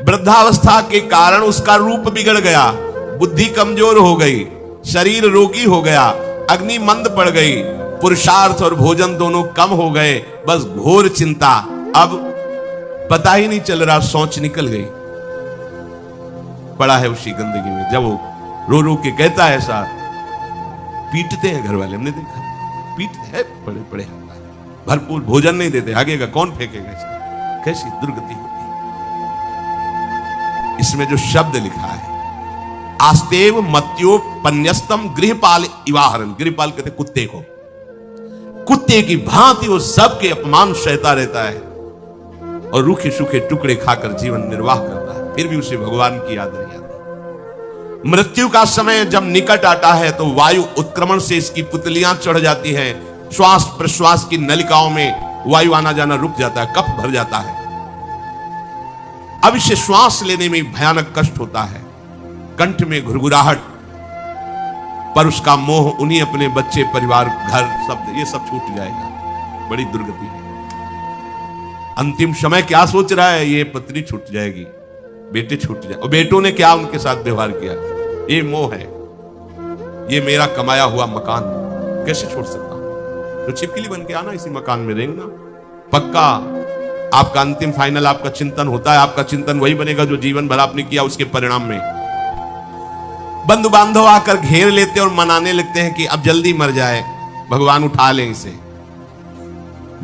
वृद्धावस्था के कारण उसका रूप बिगड़ गया, बुद्धि कमजोर हो गई, शरीर रोगी हो गया, अग्नि मंद पड़ गई, पुरुषार्थ और भोजन दोनों कम हो गए, बस घोर चिंता। अब पता ही नहीं चल रहा, सोच निकल गई, पड़ा है उसी गंदगी में। जब वो रो रो के कहता है ऐसा, पीटते हैं घर वाले, हमने देखा, पीटते हैं, बड़े बड़े भरपूर भोजन नहीं देते, आगे का कौन फेंकेगा इसका, कैसी दुर्गति होती। इसमें जो शब्द लिखा है, आस्तेव मत्योपन्यस्तम गृहपाल इवाहरन, गृहपाल कहते कुत्ते को, कुत्ते की भांति वो सबके अपमान सहता रहता है और रूखे सूखे टुकड़े खाकर जीवन निर्वाह करता है, फिर भी उसे भगवान की याद नहीं आती। मृत्यु का समय जब निकट आता है तो वायु उत्क्रमण से इसकी पुतलियां चढ़ जाती हैं, श्वास प्रश्वास की नलिकाओं में वायु आना जाना रुक जाता है, कफ भर जाता है। अब इसे श्वास लेने में भयानक कष्ट होता है, कंठ में घुरघुराहट, पर उसका मोह उन्हीं अपने बच्चे, परिवार, घर, सब ये सब छूट जाएगा। बड़ी दुर्गति है। अंतिम समय क्या सोच रहा है, ये पत्नी छूट जाएगी, बेटे छूट जाए, और बेटों ने क्या उनके साथ व्यवहार किया, ये मोह है, ये मेरा कमाया हुआ मकान कैसे छोड़ सकता हूं, तो छिपकली बन के आना, इसी मकान में रहेंगे ना। पक्का आपका अंतिम फाइनल आपका चिंतन होता है, आपका चिंतन वही बनेगा जो जीवन भर आपने किया, उसके परिणाम में बंधु बांधव आकर घेर लेते और मनाने लगते हैं कि अब जल्दी मर जाए, भगवान उठा लें इसे।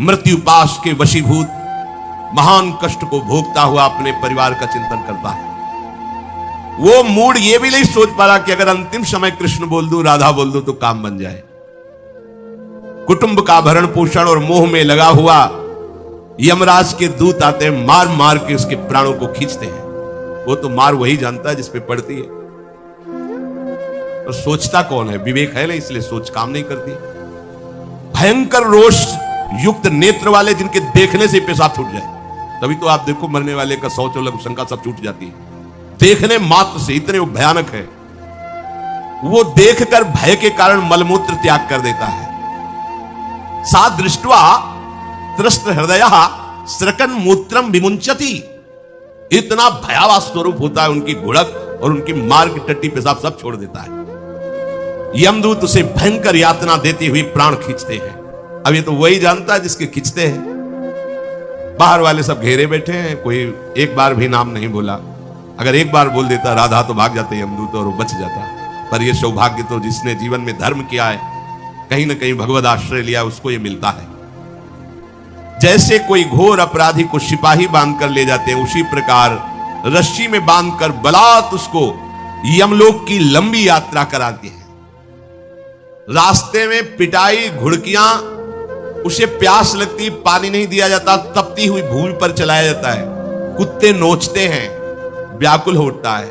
मृत्यु पाश के वशीभूत महान कष्ट को भोगता हुआ अपने परिवार का चिंतन करता है। वो मूड ये भी नहीं सोच पा रहा कि अगर अंतिम समय कृष्ण बोल दूं, राधा बोल दूं तो काम बन जाए। कुटुंब का भरण पोषण और मोह में लगा हुआ यमराज के दूत आते हैं, मार मार के उसके प्राणों को खींचते हैं। वो तो मार वही जानता है जिस पे पड़ती है, और सोचता कौन है, विवेक है नहीं, इसलिए सोच काम नहीं करती। भयंकर रोष युक्त नेत्र वाले, जिनके देखने से पेशाब छूट जाए, तभी तो आप देखो मरने वाले का शौच और शंका सब छूट जाती है, देखने मात्र से, इतने वो भयानक है। वो देखकर भय के कारण मलमूत्र त्याग कर देता है। सा दृष्ट्वा त्रस्त हृदयः स्रकन मूत्रम विमुंचति, इतना भयावह स्वरूप होता है उनकी घुड़क, और उनकी मार की टट्टी पेशाब सब छोड़ देता है। यमदूत उसे भयंकर यातना देते हुए प्राण खींचते हैं। अब ये तो वही जानता है जिसके खींचते हैं। बाहर वाले सब घेरे बैठे हैं, कोई एक बार भी नाम नहीं बोला। अगर एक बार बोल देता राधा तो भाग जाते यमदूत और वो बच जाता। पर ये सौभाग्य तो जिसने जीवन में धर्म किया है, कहीं ना कहीं भगवद आश्रय लिया, उसको ये मिलता है। जैसे कोई घोर अपराधी को सिपाही बांधकर ले जाते हैं, उसी प्रकार रस्सी में बांधकर बलात् उसको यमलोक की लंबी यात्रा कराती है। रास्ते में पिटाई, घुड़कियां, उसे प्यास लगती, पानी नहीं दिया जाता, तपती हुई भूमि पर चलाया जाता है। कुत्ते नोचते हैं, व्याकुल होता है,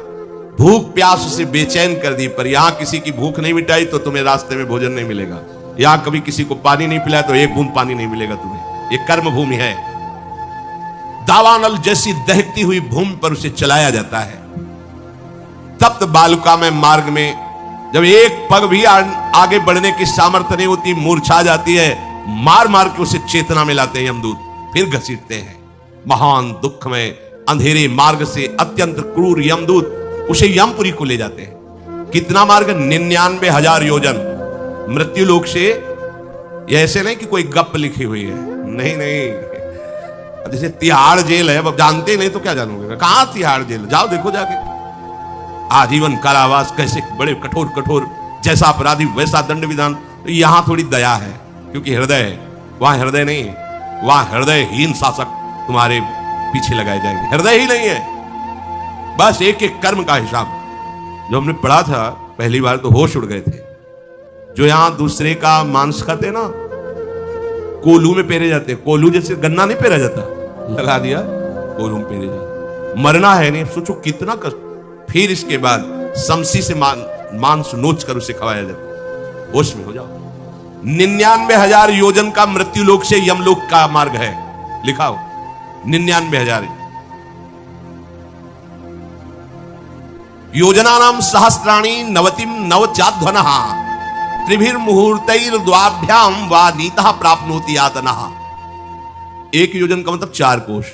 भूख प्यास उसे बेचैन कर दी। पर यहां किसी की भूख नहीं मिटाई तो तुम्हें रास्ते में भोजन नहीं मिलेगा। यहां कभी किसी को पानी नहीं पिलाया तो एक बूंद पानी नहीं मिलेगा तुम्हें। ये कर्म भूमि है। दावानल जैसी दहकती हुई भूमि पर उसे चलाया जाता है। तप्त बालुका में मार्ग में जब एक पग भी आगे बढ़ने की सामर्थ्य नहीं होती, मूर्छा जाती है, मार मार के उसे चेतना में लाते हैं यमदूत, फिर घसीटते हैं। महान दुख में अंधेरे मार्ग से अत्यंत क्रूर यमदूत उसे यमपुरी को ले जाते हैं। कितना मार्ग? 99,000 योजन मृत्यु लोक से। यह ऐसे नहीं कि कोई गप लिखी हुई है, नहीं नहीं। जैसे तिहाड़ जेल है, अब जानते नहीं तो क्या जानोगे, कहां तिहाड़ जेल, जाओ देखो जाके। आजीवन कारावास, कैसे बड़े कठोर कठोर, जैसा अपराधी वैसा दंड विधान। तो यहां थोड़ी दया है, क्योंकि हृदय है, वहां हृदय नहीं है। वहां हृदयहीन शासक तुम्हारे पीछे लगाए जाएंगे। हृदय ही नहीं है, बस एक एक कर्म का हिसाब। जो हमने पढ़ा था पहली बार तो होश उड़ गए थे। जो यहां दूसरे का मांस खाते ना, कोलू में पेरे जाते, कोलू जैसे गन्ना नहीं पेरा जाता, लगा दिया कोलू में पेरे जाते। मरना है नहीं, सोचो कितना कष्ट। फिर इसके बाद समसी से मांस नोच कर उसे खवाया जाता। होश में हो जाओ। 99,000 योजन का मृत्यु लोक से यमलोक का मार्ग है, लिखा हो 99,000 योजनानाम सहस्राणी नवतिम नवचाध्वनः त्रिभिर्मुहूर्तैर्द्वाभ्याम वा नीतः प्राप्नोति यातनः। एक योजन का मतलब 4 कोश,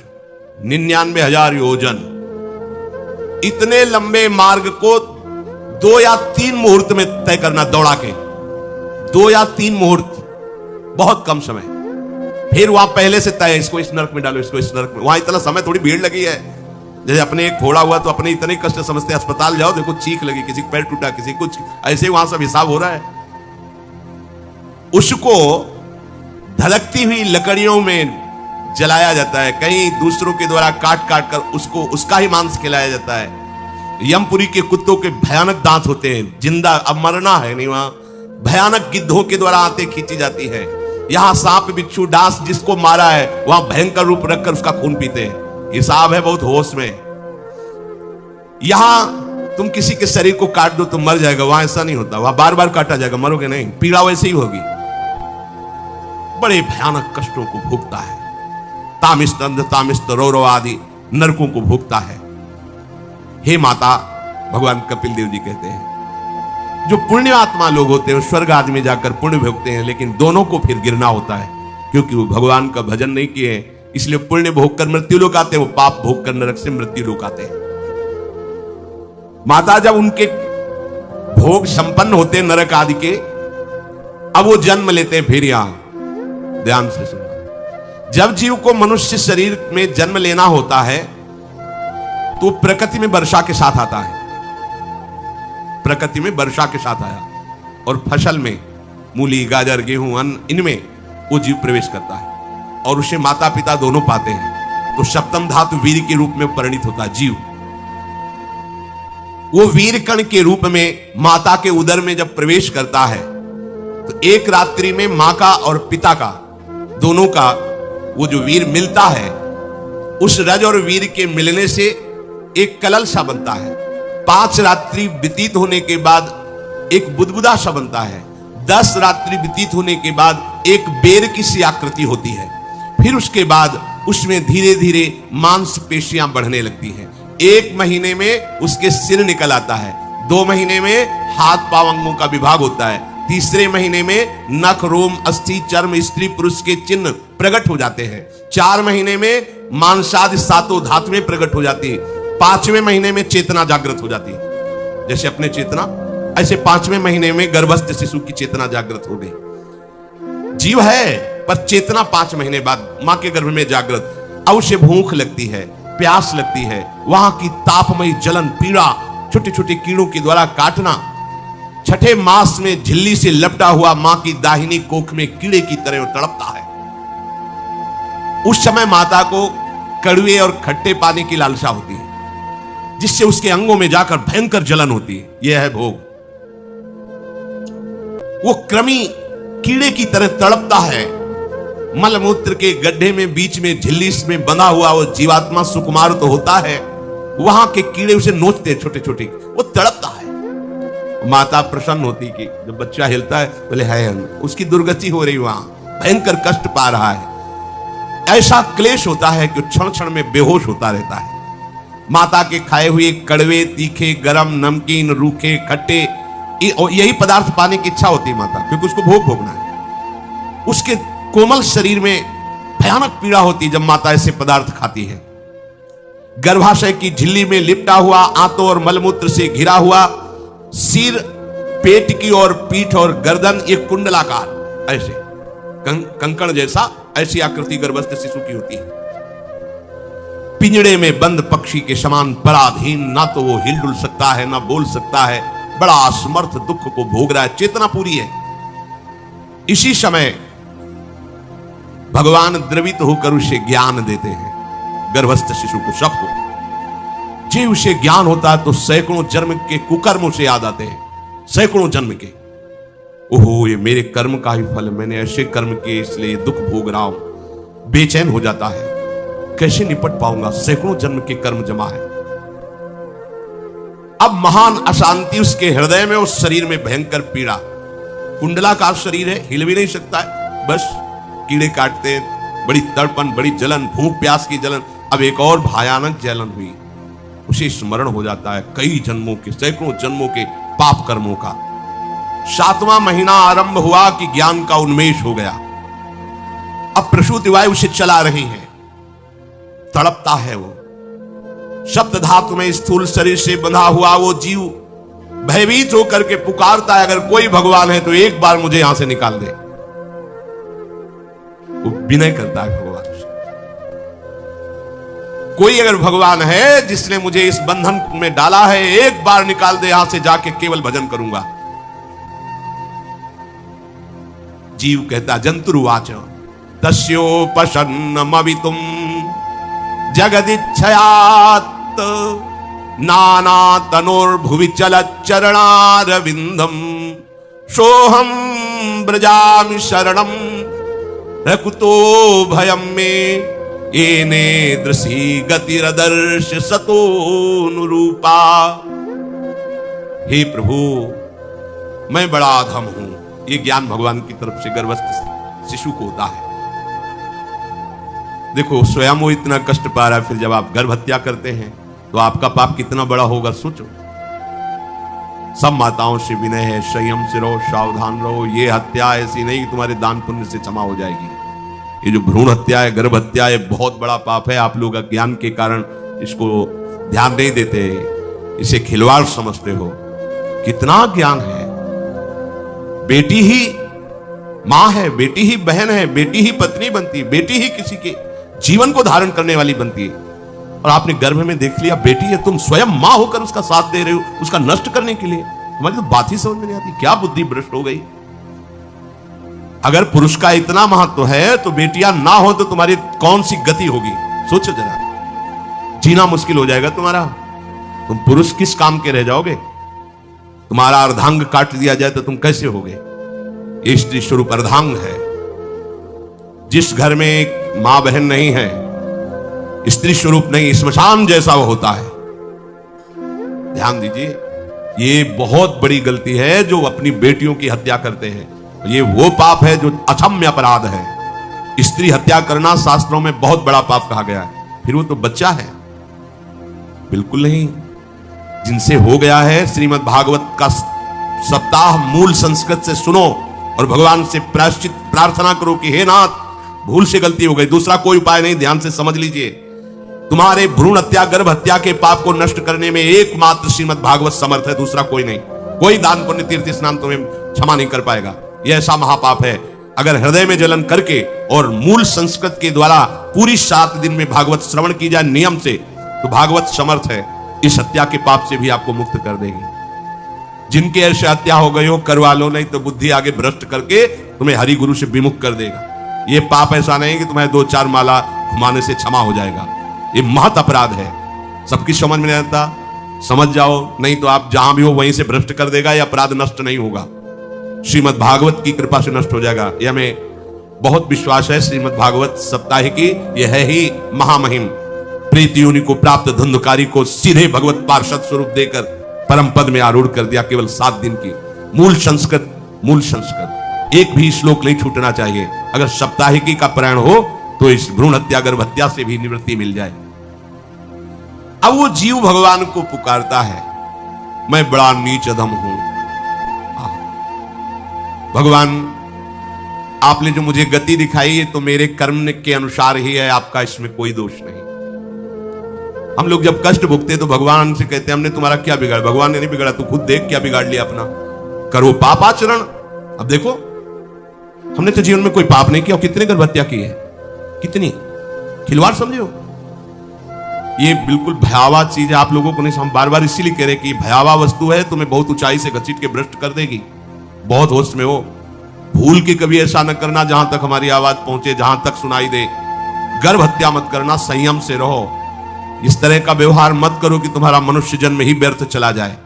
99,000 योजन इतने लंबे मार्ग को 2 या 3 मुहूर्त में तय करना, दौड़ा के 2 या 3 मुहूर्त, बहुत कम समय। फिर वहां पहले से तय, इसको इस नरक में डालो, इसको इस नरक में। वहां इतना समय, थोड़ी भीड़ लगी है। जैसे अपने एक फोड़ा हुआ तो अपने इतने कष्ट समझते, अस्पताल जाओ देखो चीख लगी, किसी पैर टूटा, किसी कुछ, ऐसे वहां सब हिसाब हो रहा है। उसको धड़कती हुई लकड़ियों में जलाया जाता है, कहीं दूसरों के द्वारा काट काट कर उसको उसका ही मांस खिलाया जाता है। यमपुरी के कुत्तों के भयानक दांत होते हैं, जिंदा, अब मरना है नहीं, वहां भयानक गिद्धों के द्वारा आते खींची जाती है। यहां सांप बिच्छू डांस जिसको मारा है वहां भयंकर रूप रखकर उसका खून पीते हैं। हिसाब है बहुत होश में। यहां तुम किसी के शरीर को काट दो तो मर जाएगा, वहां ऐसा नहीं होता, वहां बार बार काटा जाएगा, मरोगे नहीं, पीड़ा वैसे ही होगी। बड़े भयानक कष्टों को भोगता है, तामिस्त तामिस्त रौरव आदि नरकों को भोगता है। हे माता, भगवान कपिल देव जी कहते हैं, जो पुण्य आत्मा लोग होते हैं स्वर्ग आदि में जाकर पुण्य भोगते हैं, लेकिन दोनों को फिर गिरना होता है, क्योंकि वो भगवान का भजन नहीं किए, इसलिए पुण्य भोग कर मृत्यु लोक आते हैं, वो पाप भोग कर नरक से मृत्यु लोक आते हैं। माता जब उनके भोग संपन्न होते हैं नरक आदि के, अब वो जन्म लेते हैं फिर यहां। ध्यान से सुनना, जब जीव को मनुष्य शरीर में जन्म लेना होता है तो प्रकृति में वर्षा के साथ आता है, प्रकृति में वर्षा के साथ आया, और फसल में मूली गाजर गेहूं अन्न, इनमें वो जीव प्रवेश करता है और उसे माता पिता दोनों पाते हैं। तो सप्तम धातु वीर के रूप में परिणित होता है जीव। वो वीर कण के रूप में माता के उदर में जब प्रवेश करता है तो एक रात्रि में मां का और पिता का, दोनों का वो जो वीर मिलता है, उस रज और वीर के मिलने से एक कलल सा बनता है। 5 रात्रि व्यतीत होने के बाद एक बुदबुदा सा बनता है। 10 रात्रि व्यतीत होने के बाद एक बेर की सी आकृति होती है। फिर उसके बाद उसमें धीरे धीरे मांसपेशियां बढ़ने लगती हैं। 1 महीने में उसके सिर निकल आता है, 2 महीने में हाथ पांव अंगों का विभाग होता है, तीसरे महीने में नख रोम अस्थि चर्म स्त्री पुरुष के चिन्ह प्रकट हो जाते हैं, 4 महीने में मांसादि 7 धातुएं प्रकट हो जाती है, 5वें महीने में चेतना जागृत हो जाती है। जैसे अपने चेतना, ऐसे 5वें महीने में गर्भस्थ शिशु की चेतना जागृत हो गई। जीव है पर चेतना 5 महीने बाद मां के गर्भ में जागृत। अब उसे भूख लगती है, प्यास लगती है, वहां की तापमयी जलन पीड़ा, छोटे छोटे कीड़ों के द्वारा काटना, 6ठे मास में झिल्ली से लपटा हुआ मां की दाहिनी कोख में कीड़े की तरह तड़पता है। उस समय माता को कड़वे और खट्टे पानी की लालसा होती है, जिससे उसके अंगों में जाकर भयंकर जलन होती है। यह है भोग। वो कृमि कीड़े की तरह तड़पता है। मलमूत्र के गड्ढे में बीच में झिल्ली में बंधा हुआ वो जीवात्मा सुकुमार तो होता है, वहां के कीड़े उसे नोचते छोटे छोटे, वो तड़पता है। माता प्रसन्न होती कि जब बच्चा हिलता है, बोले है उसकी दुर्गति हो रही, वहां भयंकर कष्ट पा रहा है। ऐसा क्लेश होता है कि क्षण क्षण में बेहोश होता रहता है। माता के खाए हुए कड़वे तीखे गरम नमकीन रूखे खट्टे यही पदार्थ पाने की इच्छा होती है माता, क्योंकि उसको भोग भोगना है। उसके कोमल शरीर में भयानक पीड़ा होती है जब माता ऐसे पदार्थ खाती है। गर्भाशय की झिल्ली में लिपटा हुआ, आंतों और मलमूत्र से घिरा हुआ सिर, पेट की और पीठ और गर्दन ये कुंडलाकार, ऐसे कंकड़ जैसा, ऐसी आकृति गर्भस्थ शिशु की होती है। पिंजड़े में बंद पक्षी के समान पराधीन, ना तो वो हिल डुल सकता है ना बोल सकता है, बड़ा असमर्थ दुख को भोग रहा है, चेतना पूरी है। इसी समय भगवान द्रवित होकर उसे ज्ञान देते हैं, गर्भस्थ शिशु को, सबको। जे उसे ज्ञान होता है तो सैकड़ों जन्म के कुकर्म उसे याद आते हैं, सैकड़ों जन्म के। ओहो, ये मेरे कर्म का ही फल, मैंने ऐसे कर्म किए इसलिए दुख भोग रहा हूं। बेचैन हो जाता है, कैसे निपट पाऊंगा, सैकड़ों जन्म के कर्म जमा है। अब महान अशांति उसके हृदय में, उस शरीर में भयंकर पीड़ा। कुंडलाकार शरीर है, हिल भी नहीं सकता है, बस कीड़े काटते हैं, बड़ी तड़पन, बड़ी जलन, भूख प्यास की जलन। अब एक और भयानक जलन हुई, उसे स्मरण हो जाता है कई जन्मों के, सैकड़ों जन्मों के पाप कर्मों का। 7वां महीना आरंभ हुआ कि ज्ञान का उन्मेष हो गया। अब प्रसूति वायु उसे चला रही है, तड़पता है वो। सप्त धातु में स्थूल शरीर से बंधा हुआ वो जीव भयभीत होकर के पुकारता है, अगर कोई भगवान है तो एक बार मुझे यहां से निकाल दे। वो विनय करता है भगवान से, कोई अगर भगवान है जिसने मुझे इस बंधन में डाला है, एक बार निकाल दे, यहां से जाके केवल भजन करूंगा। जीव कहता, जंतुरुवाच तस्योपशन्नमवितुम जगदिच्छयात् नाना तनोर्भुवि चलच्चरणारविंदम सोहम ब्रजामि शरणम रकुतो भयम में येने दृशी गतिरदर्श सतोनुरूपा। हे प्रभु, मैं बड़ा अधम हूं। ये ज्ञान भगवान की तरफ से गर्भस्थ शिशु को होता है। देखो, स्वयं वो इतना कष्ट पा रहा है, फिर जब आप गर्भ हत्या करते हैं तो आपका पाप कितना बड़ा होगा सोचो। सब माताओं से विनय है, संयम से रहो, सावधान रहो। ये हत्या ऐसी नहीं कि तुम्हारे दान पुण्य से क्षमा हो जाएगी। ये जो भ्रूण हत्या है, गर्भ हत्या है, बहुत बड़ा पाप है। आप लोग अज्ञान के कारण इसको ध्यान नहीं देते, इसे खिलवाड़ समझते हो। कितना ज्ञान है। बेटी ही मां है, बेटी ही बहन है, बेटी ही पत्नी बनती है, बेटी ही किसी के जीवन को धारण करने वाली बनती है। और आपने गर्भ में देख लिया बेटी है, तुम स्वयं मां होकर उसका साथ दे रहे हो, उसका नष्ट करने के लिए। तुम्हारी तो बात ही समझ में नहीं आती, क्या बुद्धि भ्रष्ट हो गई। अगर पुरुष का इतना महत्व है तो बेटियां ना हो तो तुम्हारी कौन सी गति होगी, सोचो जरा। जीना मुश्किल हो जाएगा तुम्हारा। तुम पुरुष किस काम के रह जाओगे। तुम्हारा अर्धांग काट दिया जाए तो तुम कैसे होगे। ये स्त्री स्वरूप अर्धांग है। जिस घर में एक मां बहन नहीं है, स्त्री स्वरूप नहीं, स्मशान जैसा वो होता है। ध्यान दीजिए, ये बहुत बड़ी गलती है जो अपनी बेटियों की हत्या करते हैं। ये वो पाप है जो अक्षम्य अपराध है। स्त्री हत्या करना शास्त्रों में बहुत बड़ा पाप कहा गया है। फिर वो तो बच्चा है, बिल्कुल नहीं। जिनसे हो गया है, श्रीमद् भागवत का सप्ताह मूल संस्कृत से सुनो और भगवान से प्रायश्चित प्रार्थना करो कि हे नाथ, भूल से गलती हो गई, दूसरा कोई उपाय नहीं। ध्यान से समझ लीजिए, तुम्हारे भ्रूण हत्या गर्भ हत्या के पाप को नष्ट करने में एकमात्र श्रीमद् भागवत समर्थ है, दूसरा कोई नहीं। कोई दान पुण्य तीर्थ स्नान तुम्हें क्षमा नहीं कर पाएगा। यह ऐसा महापाप है। अगर हृदय में जलन करके और मूल संस्कृत के द्वारा पूरी 7 दिन में भागवत श्रवण की जाए नियम से, तो भागवत समर्थ है इस हत्या के पाप से भी आपको मुक्त कर देगी। जिनके ऐसे हत्या हो गई हो करवा लो, नहीं तो बुद्धि आगे भ्रष्ट करके तुम्हें हरि गुरु से विमुख कर देगा। ये पाप ऐसा नहीं कि तुम्हें 2-4 माला घुमाने से क्षमा हो जाएगा। ये महत अपराध है। सबकी समझ में नहीं आता, समझ जाओ, नहीं तो आप जहां भी हो वहीं से भ्रष्ट कर देगा। यह अपराध नष्ट नहीं होगा, श्रीमद् भागवत की कृपा से नष्ट हो जाएगा। यह हमें बहुत विश्वास है। श्रीमद् भागवत सप्ताह की यह है ही महामहिम। प्रीति योनि को प्राप्त धुंधकारी को सीधे भगवत पार्षद स्वरूप देकर परम पद में आरूढ़ कर दिया। केवल 7 दिन की मूल संस्कृत एक भी श्लोक नहीं छूटना चाहिए। अगर सप्ताहिकी का पारायण हो तो इस भ्रूण हत्या गर्भ हत्या से भी निवृत्ति मिल जाए। अब वो जीव भगवान को पुकारता है, मैं बड़ा नीच अधम हूं भगवान, आपने जो मुझे गति दिखाई है तो मेरे कर्म के अनुसार ही है, आपका इसमें कोई दोष नहीं। हम लोग जब कष्ट भुगते तो भगवान से कहते हैं हमने तुम्हारा क्या बिगाड़ा। भगवान ने नहीं बिगाड़ा, तू खुद देख क्या बिगाड़ लिया अपना। करो पापाचरण। अब देखो, हमने तो जीवन में कोई पाप नहीं किया, कितने गर्भ हत्या की है, कितनी खिलवाड़ समझो। ये बिल्कुल भयावह चीज है। आप लोगों को नहीं, हम बार बार इसीलिए कह रहे कि भयावह वस्तु है, तुम्हें बहुत ऊंचाई से घसीट के भ्रष्ट कर देगी। बहुत होश में हो, भूल के कभी ऐसा न करना जहां तक हमारी आवाज पहुंचे, जहां तक सुनाई दे। गर्भ हत्या मत करना, संयम से रहो। इस तरह का व्यवहार मत करो कि तुम्हारा मनुष्य जन्म ही व्यर्थ चला जाए।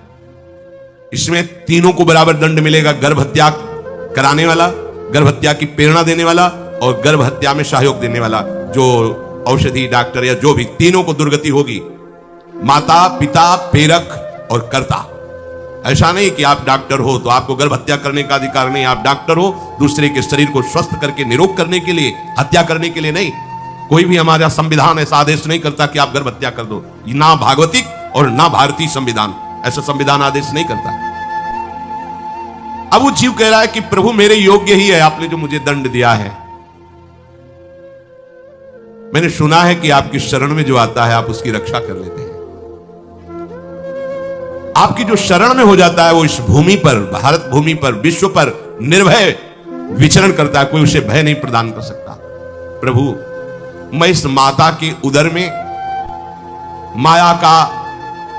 इसमें तीनों को बराबर दंड मिलेगा, गर्भ हत्या कराने वाला, गर्भ हत्या की प्रेरणा देने वाला और गर्भ हत्या में सहयोग देने वाला। जो औषधि डॉक्टर या जो भी, तीनों को दुर्गति होगी। माता पिता प्रेरक और कर्ता। ऐसा नहीं कि आप डॉक्टर हो तो आपको गर्भ हत्या करने का अधिकार नहीं। आप डॉक्टर हो दूसरे के शरीर को स्वस्थ करके निरोग करने के लिए, हत्या करने के लिए नहीं। कोई भी हमारा संविधान ऐसा आदेश नहीं करता कि आप गर्भ हत्या कर दो। ना भागवतिक और ना भारतीय संविधान ऐसा संविधान आदेश नहीं करता। अब वो जीव कह रहा है कि प्रभु मेरे योग्य ही है आपने जो मुझे दंड दिया है। मैंने सुना है कि आपकी शरण में जो आता है आप उसकी रक्षा कर लेते हैं। आपकी जो शरण में हो जाता है वो इस भूमि पर, भारत भूमि पर, विश्व पर निर्भय विचरण करता है। कोई उसे भय नहीं प्रदान कर सकता। प्रभु, मैं इस माता के उदर में माया का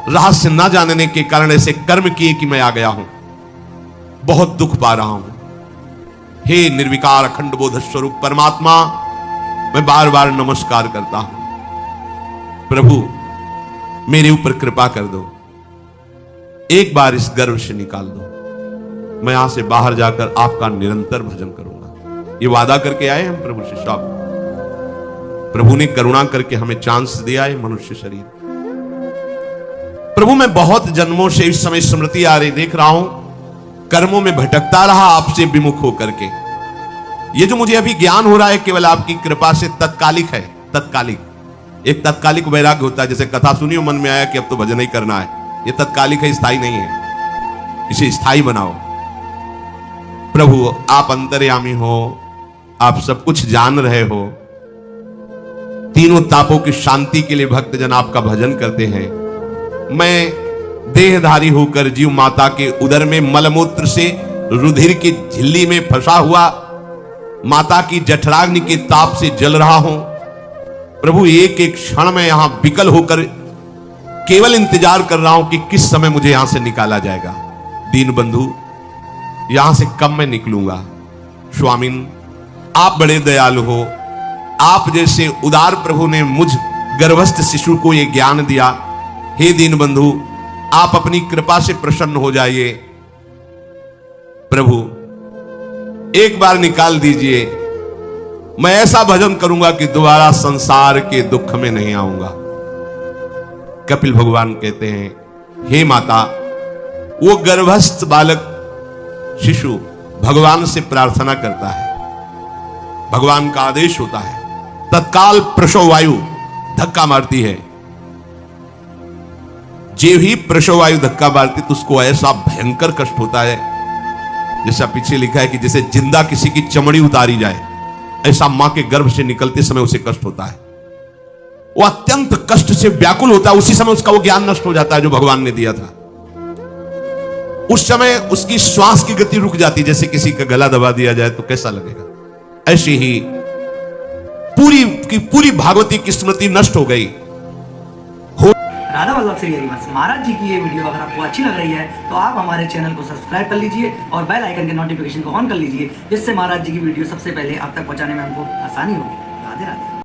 रहस्य न जानने के कारण ऐसे कर्म किए कि मैं आ गया हूं, बहुत दुख पा रहा हूं। हे निर्विकार अखंड बोध स्वरूप परमात्मा, मैं बार बार नमस्कार करता हूं। प्रभु, मेरे ऊपर कृपा कर दो, एक बार इस गर्भ से निकाल दो। मैं यहां से बाहर जाकर आपका निरंतर भजन करूंगा। ये वादा करके आए हम प्रभु से। सब प्रभु ने करुणा करके हमें चांस दिया है मनुष्य शरीर। प्रभु, मैं बहुत जन्मों से इस समय स्मृति आ रही देख रहा हूं, कर्मों में भटकता रहा आपसे विमुख होकर के। ये जो मुझे अभी ज्ञान हो रहा है केवल आपकी कृपा से तत्कालिक है। तत्कालिक, एक तत्कालिक वैराग्य होता है, जैसे कथा सुनी हो मन में आया कि अब तो भजन ही करना है। ये तत्कालिक है, स्थायी नहीं है। इसे स्थायी बनाओ। प्रभु, आप अंतर्यामी हो, आप सब कुछ जान रहे हो। तीनों तापों की शांति के लिए भक्तजन आपका भजन करते हैं। मैं देहधारी होकर जीव माता के उदर में मलमूत्र से रुधिर की झिल्ली में फंसा हुआ माता की जठराग्नि के ताप से जल रहा हूं। प्रभु, एक एक क्षण में यहां विकल होकर केवल इंतजार कर रहा हूं कि किस समय मुझे यहां से निकाला जाएगा। दीन बंधु, यहां से कब मैं निकलूंगा। स्वामिन, आप बड़े दयालु हो। आप जैसे उदार प्रभु ने मुझ गर्भस्थ शिशु को यह ज्ञान दिया। हे दीन बंधु, आप अपनी कृपा से प्रसन्न हो जाइए। प्रभु, एक बार निकाल दीजिए। मैं ऐसा भजन करूंगा कि दोबारा संसार के दुख में नहीं आऊंगा। कपिल भगवान कहते हैं, हे माता, वो गर्भस्थ बालक शिशु भगवान से प्रार्थना करता है, भगवान का आदेश होता है, तत्काल प्रसव वायु धक्का मारती है। जो ही प्रसव वायु धक्का मारती तो उसको ऐसा भयंकर कष्ट होता है, जैसा पीछे लिखा है कि जैसे जिंदा किसी की चमड़ी उतारी जाए, ऐसा मां के गर्भ से निकलते समय उसे कष्ट होता है। वो अत्यंत कष्ट से व्याकुल होता है। उसी समय उसका वो ज्ञान नष्ट हो जाता है जो भगवान ने दिया था। उस समय उसकी श्वास की गति रुक जाती, जैसे किसी का गला दबा दिया जाए तो कैसा लगेगा। ऐसी ही पूरी की पूरी भागवती की स्मृति नष्ट हो गई। राधा वल्लभ श्री हरिवंश महाराज जी की ये वीडियो अगर आपको अच्छी लग रही है तो आप हमारे चैनल को सब्सक्राइब कर लीजिए और बेल आइकन के नोटिफिकेशन को ऑन कर लीजिए, जिससे महाराज जी की वीडियो सबसे पहले आप तक पहुंचाने में हमको आसानी होगी। राधे राधे।